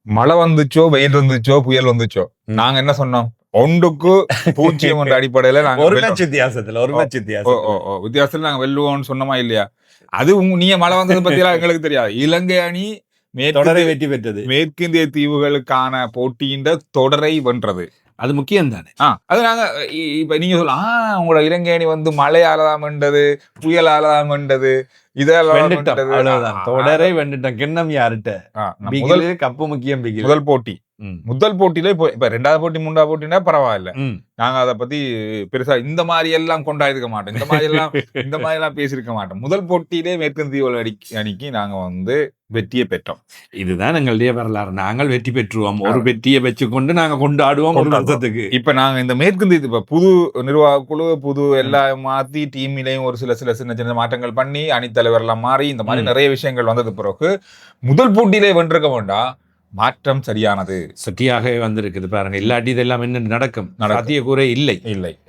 மழை வந்துச்சோ வெயில் வந்துச்சோ புயல் வந்துச்சோ நாங்க என்ன சொன்னோம், 1-0 என்ற அடிப்படையில நாங்க வித்தியாசத்துல நாங்க வெல்லுவோம்னு சொன்னோமா இல்லையா? அது நீங்க மழை வந்தது பத்தி எல்லாம் எங்களுக்கு தெரியாது. இலங்கை அணி தொடரை வெற்றி பெற்றது. மேற்கிந்திய தீவுகளுக்கான போட்டியின் தொடரை வென்றது. அது முக்கியம் தானே. அது நாங்க இப்ப நீங்க சொல்லலாம், உங்களோட இலங்கை அணி வந்து மழையாலதான் வென்றது, புயலாலதான் வென்றது, இதெல்லாம் தொடரை வென்றுட்டோம். கிண்ணம் யாருட்ட? கப்பு முக்கியம். முதல் போட்டியில இப்ப 2வது போட்டி 3வது போட்டினா பரவாயில்ல, நாங்க அதை பத்தி பெருசா இந்த மாதிரி எல்லாம் கொண்டாடிருக்க மாட்டோம், இந்த மாதிரி எல்லாம் பேசிருக்க மாட்டோம். முதல் போட்டியிலே மேற்கிந்திய அணிக்கு நாங்க வந்து வெற்றியை பெற்றோம். இதுதான் எங்களுடைய வரலாறு. நாங்கள் வெற்றி பெற்றுவோம், ஒரு வெற்றியை வச்சுக்கொண்டு நாங்க கொண்டாடுவோம் ஒரு வருஷத்துக்கு. இப்ப நாங்க இந்த மேற்கிந்திய இப்ப புது நிர்வாக குழு புது எல்லாம் மாத்தி டீமிலையும் ஒரு சில சின்ன சின்ன மாற்றங்கள் பண்ணி அணித்தலைவர் எல்லாம் மாறி இந்த மாதிரி நிறைய விஷயங்கள் வந்தது பிறகு முதல் போட்டியிலே வென்றிருக்க வேண்டாம். மாற்றம் சரியானது, சட்டியாக வந்திருக்குது பாருங்க. இல்லாட்டி இதெல்லாம் என்ன நடக்கும்? சாத்தியக்கூறே இல்லை.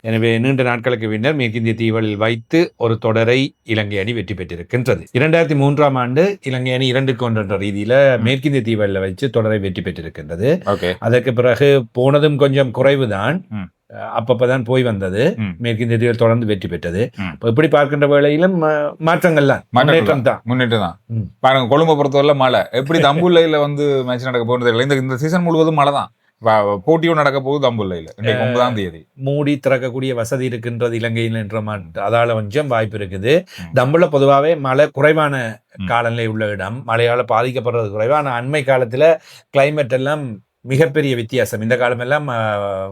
எனவே நீண்ட நாட்களுக்கு பின்னர் மேற்கிந்திய தீவுகளில் வைத்து ஒரு தொடரை இலங்கை அணி வெற்றி பெற்றிருக்கின்றது. 2003ஆம் ஆண்டு இலங்கை அணி 2-1 என்ற ரீதியில மேற்கிந்திய தீவுகளில் வச்சு தொடரை வெற்றி பெற்றிருக்கின்றது. அதற்கு பிறகு போனதும் கொஞ்சம் குறைவுதான், அப்பப்பதான் போய் வந்தது. மேற்கிந்திய தீவுகள் தொடர்ந்து வெற்றி பெற்றது. இப்படி பார்க்கின்ற வேளையிலும் மாற்றங்கள்லாம் முன்னேற்றம் தான். பாருங்க, கொழும்பை பொறுத்தவரை மழை எப்படி தம்புல்லையில வந்து மேட்ச் நடக்க போகிறது. இந்த சீசன் முழுவதும் மழை தான். போட்டியும் நடக்க போகுது தம்புல்லையில. 9ஆம் தேதி மூடி திறக்கக்கூடிய வசதி இருக்கின்றது இலங்கையில் என்ற அதால கொஞ்சம் வாய்ப்பு இருக்குது. தம்புல பொதுவாகவே மழை குறைவான காலநிலை உள்ள இடம், மழையால பாதிக்கப்படுறது குறைவான. அண்மை காலத்துல கிளைமேட் எல்லாம் மிகப்பெரிய வித்தியாசம். இந்த காலம் எல்லாம்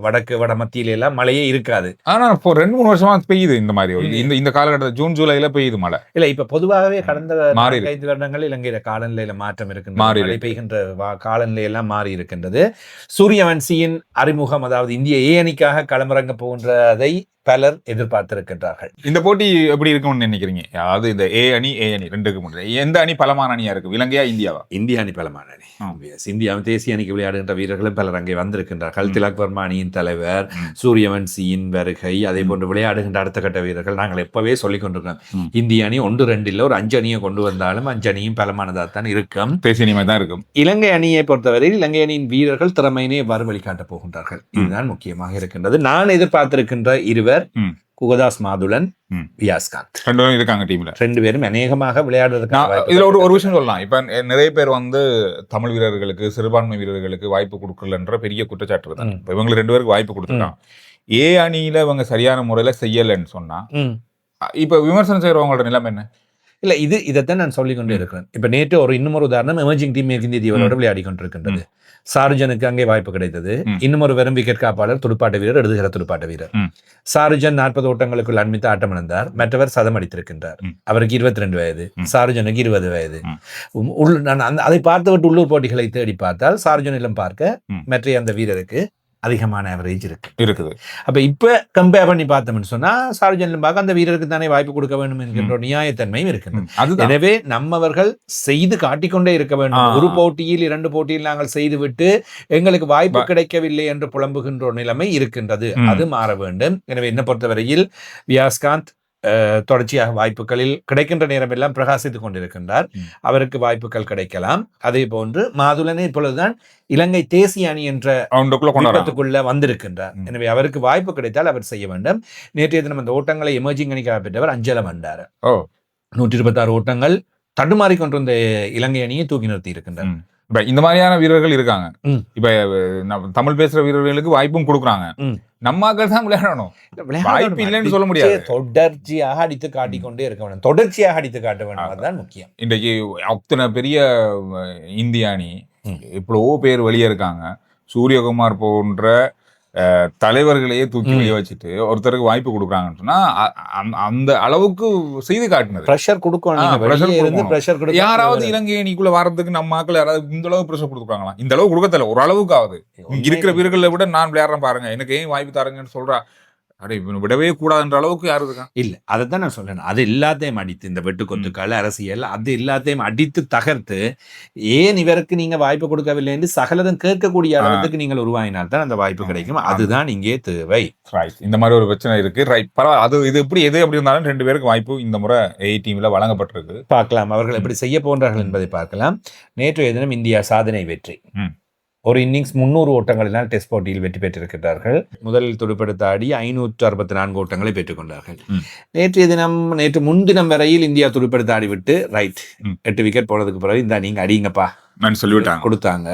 வடக்கு வட மத்தியில எல்லாம் மழையே இருக்காது. ஆனா இப்போ 2-3 வருஷமா பெய்யுது இந்த மாதிரி. இந்த காலகட்டத்தில் ஜூன் ஜூலைல பெய்யுது மழை. இல்ல இப்ப பொதுவாகவே கடந்த 5 வருடங்கள் இலங்கையில காலநிலையில மாற்றம் இருக்கின்றது. மழை பெய்கின்ற காலநிலை எல்லாம் மாறி இருக்கின்றது. சூரியவன்சியின் அறிமுகம், அதாவது இந்திய ஏ அணிக்காக களமிறங்க போகின்றதை பலர் எதிர்பார்த்திருக்கின்றார்கள். இந்த போட்டி எப்படி இருக்கும்னு நினைக்கிறீங்க? அதாவது இந்த ஏ அணி ரெண்டுக்கு முன்னாடி எந்த அணி பலமான அணியா இருக்கு? இலங்கையா இந்தியாவா? இந்திய அணி பலமான அணி. இந்தியாவின் தேசிய அணிக்கு விளையாடுகின்ற வீரர்களும் பலர் அங்கே வந்திருக்கின்றார்கள். திலக் வர்மா அணியின் தலைவர், சூரியவன்சியின் வருகை, அதே போன்று விளையாடுகின்ற அடுத்த கட்ட வீரர்கள். நாங்கள் எப்பவே சொல்லிக் கொண்டிருக்கோம், இந்திய அணி 1-2 இல்ல ஒரு 5 அணியை கொண்டு வந்தாலும் 5 அணியும் பலமானதாகத்தான் இருக்கும், தேசிய அணி தான் இருக்கும். இலங்கை அணியை பொறுத்தவரையில் இலங்கை அணியின் வீரர்கள் திறமையினை எவ்வாறு வெளிக்காட்டப் போகின்றார்கள், இதுதான் முக்கியமாக இருக்கின்றது. நான் எதிர்பார்த்திருக்கின்ற இருவர் குகதாஸ் மாதுலன், வியாஸ்காந்த் இருக்காங்க டீம்ல. 2 பேரும் அநேகமாக விளையாடுறதுக்கு. இதுல ஒரு விஷயம் சொல்லலாம். இப்ப நிறைய பேர் வந்து தமிழ் வீரர்களுக்கு, சிறுபான்மை வீரர்களுக்கு வாய்ப்பு கொடுக்கலன்ற பெரிய குற்றச்சாட்டு தான். இப்ப இவங்க 2 பேருக்கு வாய்ப்பு கொடுத்துருக்காங்க. ஏ அணியில இவங்க சரியான முறையில செய்யலன்னு சொன்னா இப்ப விமர்சனம் செய்யறவங்களோட நிலைமை என்ன? இல்ல இதைத்தான் நான் சொல்லிக் கொண்டே இருக்கிறேன். இப்ப நேற்று இன்னொரு உதாரணம், எமர்ஜிங் டீம் மேற்கிந்திய தீவுகளோடு விளையாடி கொண்டிருக்கின்றது. சாருஜனுக்கு அங்கே வாய்ப்பு கிடைத்தது. இன்னும் ஒரு வெறும் விக்கெட் காப்பாளர், துடுப்பாட்ட வீரர், இடதுகர துடுப்பாட்ட வீரர். சாருஜன் 40 ஓட்டங்களுக்குள் அண்மித்து ஆட்டமிழந்தார். மற்றவர் சதம் அடித்திருக்கின்றார். அவருக்கு 22 வயது, சாருஜனுக்கு 20 வயது. நான் அதை பார்த்துவிட்டு உள்ளூர் போட்டிகளை தேடி பார்த்தால் சாருஜனிலும் பார்க்க மற்ற அந்த வீரருக்கு அதிகமான ஆவரேஜ் இருக்குது. அப்ப இப்ப கம்பேர் பண்ணி பார்த்தோம்னு சொன்னா சாருஜனிலும் பார்க்க அந்த வீரருக்கு தானே வாய்ப்பு கொடுக்க வேண்டும் என்கின்ற நியாயத்தன்மையும் இருக்குது. எனவே நம்மவர்கள் செய்து காட்டிக்கொண்டே இருக்க வேண்டும். ஒரு போட்டியில் 2 போட்டியில் நாங்கள் செய்துவிட்டு எங்களுக்கு வாய்ப்பு கிடைக்கவில்லை என்று புலம்புகின்ற நிலைமை இருக்கின்றது. அது மாற வேண்டும். எனவே என்ன பொறுத்தவரையில் வியாஸ்காந்த் தொடர்ச்சியாக வாய்ப்புகளில் கிடைக்கின்ற நேரம் எல்லாம் பிரகாசித்துக் கொண்டிருக்கின்றார். அவருக்கு வாய்ப்புகள் கிடைக்கலாம். அதே போன்று மாதுலனே இப்பொழுதுதான் இலங்கை தேசிய அணி என்ற திட்டத்துக்குள்ள வந்திருக்கின்றார். எனவே அவருக்கு வாய்ப்பு கிடைத்தால் அவர் செய்ய வேண்டும். நேற்றைய தினம் அந்த ஓட்டங்களை எமர்ஜிங் அணிக்காக பெற்றவர் அஞ்சலம் வந்தார். 126 ஓட்டங்கள் தடுமாறி கொண்டிருந்த இலங்கை அணியை தூக்கி நிறுத்தி இருக்கின்றார். இப்ப இந்த மாதிரியான வீரர்கள் இருக்காங்க. இப்ப தமிழ் பேசுற வீரர்களுக்கு வாய்ப்பும் கொடுக்குறாங்க. நம்மாக்கள் தான் விளையாடணும், வாய்ப்பு இல்லைன்னு சொல்ல முடியாது. தொடர்ச்சியாக அடித்து காட்டிக்கொண்டே இருக்க வேண்டும், தொடர்ச்சியாக அடித்து காட்ட வேண்டும், அதுதான் முக்கியம். இன்றைக்கு அத்தனை பெரிய இந்திய அணி இவ்வளவோ பேர் வெளியே இருக்காங்க. சூரியகுமார் போன்ற தலைவர்களையே தூக்கி வெளியே வச்சுட்டு ஒருத்தருக்கு வாய்ப்பு கொடுக்குறாங்கன்னு சொன்னா அந்த அளவுக்கு செய்து காட்டினது. பிரஷர் கொடுக்கணும். யாராவது இலங்கை அணிக்குள்ள வரதுக்கு நம்ம ஆக்கள் யாராவது இந்த அளவு பிரஷர் கொடுக்குறாங்களா? இந்த அளவு கொடுக்க தெரியல, ஒரு அளவுக்கு ஆகுது. இருக்கிற வீரர்களை விட நான் விளையாடுறேன் பாருங்க, எனக்கு ஏன் வாய்ப்பு தாருங்கன்னு சொல்றா. விடவே கூடாதுன்ற அளவுக்கு யாரு இருக்கா? இல்ல, அதைத்தான் நான் சொல்றேன். அது எல்லாத்தையும் அடித்து, இந்த வெட்டுக்கொத்துக்கள் அரசியல் அது எல்லாத்தையும் அடித்து தகர்த்து, ஏன் இவருக்கு நீங்க வாய்ப்பு கொடுக்கவில்லை என்று சகலதும் கேட்கக்கூடிய அளவுக்கு நீங்கள் உருவாயினால்தான் அந்த வாய்ப்பு கிடைக்கும். அதுதான் இங்கே தேவை. இந்த மாதிரி ஒரு பிரச்சனை இருக்கு. ரைட், பரவாயில்ல. அது இது எப்படி எது எப்படி இருந்தாலும் 2 பேருக்கு வாய்ப்பு இந்த முறை ஏ டீம்ல வழங்கப்பட்டிருக்கு. பார்க்கலாம் அவர்கள் எப்படி செய்ய போன்றார்கள் என்பதை பார்க்கலாம். நேற்றைய தினம் இந்தியா சாதனை வெற்றி. ஒரு இன்னிங்ஸ் 300 ஓட்டங்களினால் டெஸ்ட் போட்டியில் வெற்றி பெற்றிருக்கிறார்கள். முதலில் துடுப்படுத்த ஆடி 564 ஓட்டங்களை பெற்றுக்கொண்டார்கள். நேற்று முன்தினம் வரையில் இந்தியா துடுப்படுத்த ஆடிவிட்டு ரைட் 8 விக்கெட் போனதுக்கு பிறகு இந்த நீங்க அடிங்கப்பா சொல்லிவிட்டாங்க கொடுத்தாங்க.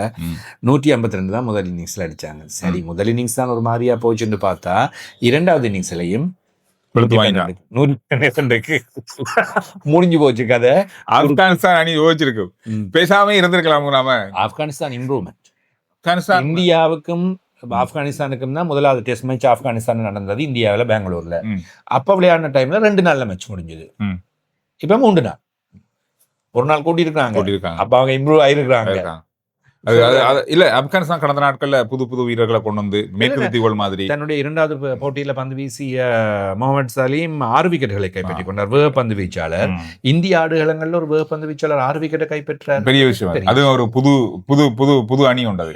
152 தான் முதல் இன்னிங்ஸ்ல அடிச்சாங்க. சரி, முதல் இன்னிங்ஸ் தான் ஒரு மாதிரியா போச்சுன்னு பார்த்தா இரண்டாவது இன்னிங்ஸ்லயும் முடிஞ்சு போச்சு கதை. ஆப்கானிஸ்தான் அணி யோசிச்சிருக்கு, பேசாம இருந்திருக்கலாம். நாம ஆப்கானிஸ்தான் இம்ப்ரூவ்மெண்ட். இந்தியாவுக்கும் ஆப்கானிஸ்தானுக்கும் தான் முதலாவது டெஸ்ட் மேட்ச் ஆப்கானிஸ்தான் நடந்தது இந்தியாவில், பெங்களூர்ல. அப்ப விளையாடின டைம்ல 2 நாள்ல மேட்ச் முடிஞ்சது. இப்ப 3 நாள், ஒரு நாள் கூட்டி இருக்காங்க. அப்ப அவங்க இம்ப்ரூவ் ஆயிருக்காங்க. இல்ல, ஆப்கானிஸ்தான் கடந்த நாட்கள்ல புது வீரர்களை கொண்டு வந்து மேற்கு தீவுகள் மாதிரி தன்னுடைய இரண்டாவது போட்டியில பந்து வீசிய முகமது சலீம் 6 விக்கெட்டுகளை கைப்பற்றிக் கொண்டார். வேக பந்து வீச்சாளர். இந்திய ஆடுகளங்கள்ல ஒரு வேக பந்து வீச்சாளர் 6 விக்கெட்டை கைப்பற்றார். பெரிய விஷயம். அது ஒரு புது அணி உண்டது.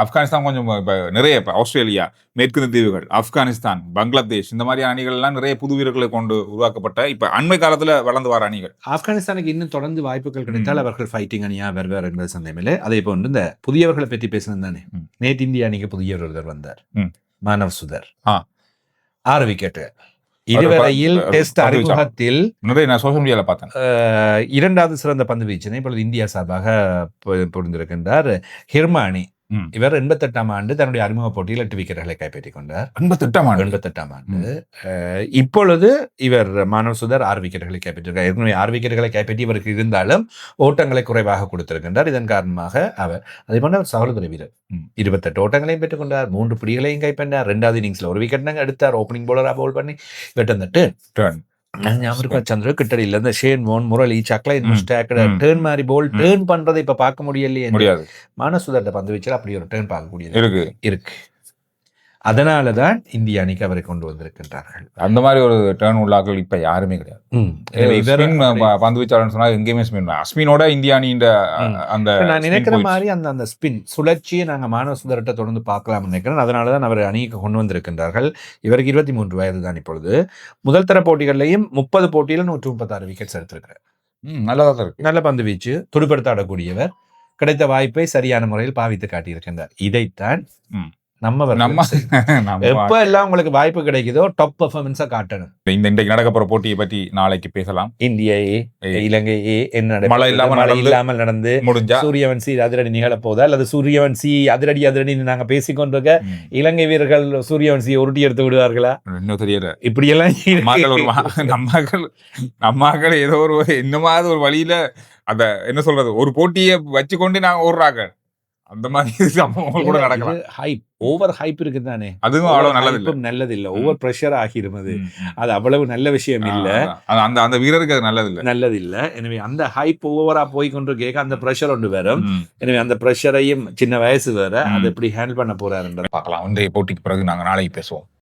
ஆப்கானிஸ்தான் கொஞ்சம் நிறைய ஆஸ்திரேலியா, மேற்கு தீவுகள், ஆப்கானிஸ்தான், பங்களாதேஷ், இந்த மாதிரி அணிகள் எல்லாம் நிறைய புது வீரர்களை கொண்டு உருவாக்கப்பட்ட இப்ப அண்மை காலத்துல வளர்ந்து வர அணிகள். ஆப்கானிஸ்தானுக்கு இன்னும் தொடர்ந்து வாய்ப்புகள் கிடைத்தால் அவர்கள் ஃபைட்டிங் அணியா வருவார் என்பது சந்தேகமில்லை. அதே போன்று இந்த புதியவர்களை பற்றி பேசணும் தானே. நேற்று இந்திய அணிக்கு புதியவர் ஒருவர் வந்தார், மானவ் சுதர். 6 விக்கெட்டு. இதுவரையில் டெஸ்ட் அறிமுகத்தில் நான் சோசியல் மீடியால பார்த்தேன். 2வது சிறந்த பந்து வீச்சினை இப்பொழுது இந்தியா சார்பாக புரிந்திருக்கின்றார் ஹிர்மானி. இவர் 88ஆம் ஆண்டு தன்னுடைய அறிமுக போட்டியில் 8 விக்கெட்டுகளை கைப்பற்றிக் கொண்டார். 88ஆம் ஆண்டு. இப்பொழுது இவர் மானவ் சுதர் 6 விக்கெட்டுகளை கைப்பற்றிருக்கார். ஏற்கனவே 6 விக்கெட்டுகளை கைப்பற்றி இவருக்கு இருந்தாலும் ஓட்டங்களை குறைவாக கொடுத்திருக்கின்றார். இதன் காரணமாக அவர் அதே போன்ற சகோதர வீரர் 28 ஓட்டங்களையும் பெற்றுக் கொண்டார். 3 பிடிகளையும் கைப்பற்றினார். 2வது இன்னிங்ஸ்ல 1 விக்கெட் எடுத்தார். ஓப்பனிங் பவுலரா பவுல் பண்ணி வெட்டந்துட்டு சந்திர கிட்டடியில இருந்து Shane warn, Murali, Saqlain Mushtaq turn மாதிரி போல் டேர்ன் பண்றதை இப்ப பார்க்க முடியலையே. மானவ் சுதர்ட்ட பந்து வச்சு அப்படி ஒரு டேர்ன் பார்க்க முடியாது இருக்கு. அதனாலதான் இந்திய அணிக்கு அவரை கொண்டு வந்திருக்கின்றார்கள். அந்த மாதிரி ஒரு டேர்ன் உள்ளாக்கள் இப்ப யாருமே கிடையாது. பந்து வீச்சாளர் சொன்னா எங்கேயுமே அஸ்மினோட இந்திய அணியின் அந்த நான் நினைக்கிற மாதிரி அந்த ஸ்பின் சுழற்சியை நாங்க மானவ் சுதர்ட்ட தொடர்ந்து பார்க்கலாம் நினைக்கிறேன். அதனாலதான் அவர் அணிக்கு கொண்டு வந்திருக்கின்றார்கள். இவருக்கு 23 வயது தான் இப்பொழுது. முதல் தர போட்டிகள்லையும் 30 போட்டியில 136 விக்கெட்ஸ் எடுத்திருக்கிறார். நல்ல பந்து வீச்சு, துடுப்படுத்த ஆடக்கூடியவர். கிடைத்த வாய்ப்பை சரியான முறையில் பாவித்து காட்டியிருக்கின்றார். இதைத்தான் நம்ம எப்ப எல்லாம் உங்களுக்கு வாய்ப்பு கிடைக்குதோ டாப் பெர்ஃபார்மன்ஸா காட்டணும். இன்றைக்கு நடக்க போற போட்டியை பற்றி நாளைக்கு பேசலாம். இந்தியா இலங்கை என்ன மழை இல்லாமல் நடந்து முடிஞ்சா சூரியவன்சி அதிரடி நிகழ போதா அல்லது சூரியவன்சி அதிரடி நாங்க பேசிக்கொண்டிருக்க இலங்கை வீரர்கள் சூரியவன்சியை உருட்டி எடுத்து விடுவார்களா இன்னும் தெரியல. இப்படி எல்லாம் நம்மாக்கள் ஏதோ ஒரு இன்னமாவது ஒரு வழியில அத என்ன சொல்றது, ஒரு போட்டியை வச்சுக்கொண்டு நாங்க ஓடுறாங்க. அந்த மாதிரி கூட நடக்கலாம். ஹைப், ஓவர் ஹைப் இருக்குதானே, அதுவும் அவ்வளவு நல்லது இல்ல. ஓவர் பிரஷர் ஆகிருமது, அது அவ்வளவு நல்ல விஷயம் இல்ல. அந்த வீரருக்கு அது நல்லது இல்ல. எனவே அந்த ஹைப் ஓவரா போய் கொண்டு கேட்க அந்த பிரஷர் ஒன்று வரும். எனவே அந்த பிரஷரையும் சின்ன வயசு வேற, அதை எப்படி ஹேண்டில் பண்ண போறாருன்றது பார்க்கலாம். இன்றைய போட்டிக்கு பிறகு நாங்க நாளைக்கு பேசுவோம்.